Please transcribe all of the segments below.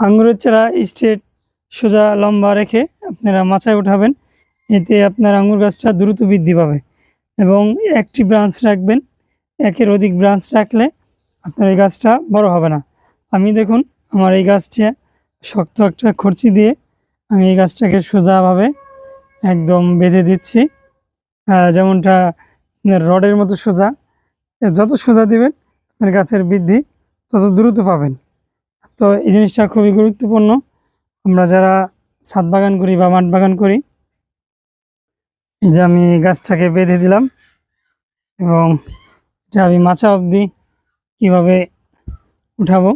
আঙ্গুরের চারা স্ট্রেট সোজা লম্বা রেখে আপনারা মাচায় উঠাবেন। এতে আপনার আঙ্গুর গাছটা দ্রুত বৃদ্ধি পাবে এবং একটি ব্রাঞ্চ রাখবেন। একের অধিক ব্রাঞ্চ রাখলে আপনার এই গাছটা বড় হবে না। আমি দেখুন আমার এই গাছটা শক্ত একটা খরচি দিয়ে আমি এই গাছটাকে সোজাভাবে একদম বেঁধে দিচ্ছি, যেমনটা রডের মতো সোজা। যত সোজা দিবেন আপনার গাছের বৃদ্ধি তত দ্রুত পাবেন। তো এই জিনিসটা খুবই গুরুত্বপূর্ণ। আমরা যারা ছাদ বাগান করি বা মাঠ বাগান করি, এই যে আমি গাছটাকে বেঁধে দিলাম এবং এটা আমি মাচা অবধি কীভাবে উঠাবো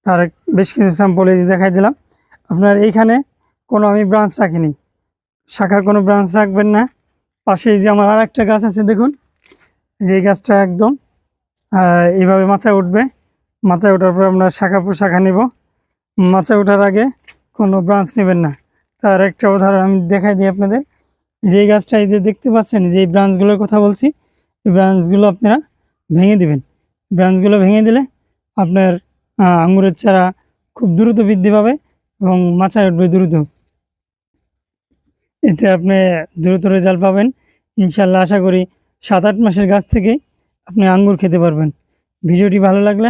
তার বেশ কিছু স্যাম্পল দেখাই দিলাম। আপনার এইখানে কোনো আমি ব্রাঞ্চ রাখিনি, শাখার কোনো ব্রাঞ্চ রাখবেন না। পাশে এই যে আমার আর একটা গাছ আছে দেখুন, যে এই গাছটা একদম এইভাবে মাচায় উঠবে। মাচায় ওঠার পর আমরা শাখা প্রশাখা নেব। মাচায় ওঠার আগে কোনো ব্রাঞ্চ নেবেন না। তার একটা উদাহরণ আমি দেখাই দিই আপনাদের। যেই গাছটা এই যে দেখতে পাচ্ছেন, যেই ব্রাঞ্চগুলোর কথা বলছি, এই ব্রাঞ্চগুলো আপনারা ভেঙে দিবেন। ব্রাঞ্চগুলো ভেঙে দিলে আপনার আঙুরের চারা খুব দ্রুত বৃদ্ধি পাবে এবং মাচায় উঠবে দ্রুত। এতে আপনি দ্রুত রেজাল্ট পাবেন ইনশাল্লাহ। আশা করি 7-8 মাসের গাছ থেকেই আপনি আঙ্গুর খেতে পারবেন। ভিডিওটি ভালো লাগলে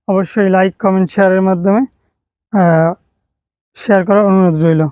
অবশ্যই লাইক, কমেন্ট, শেয়ারের মাধ্যমে শেয়ার করার অনুরোধ রইল।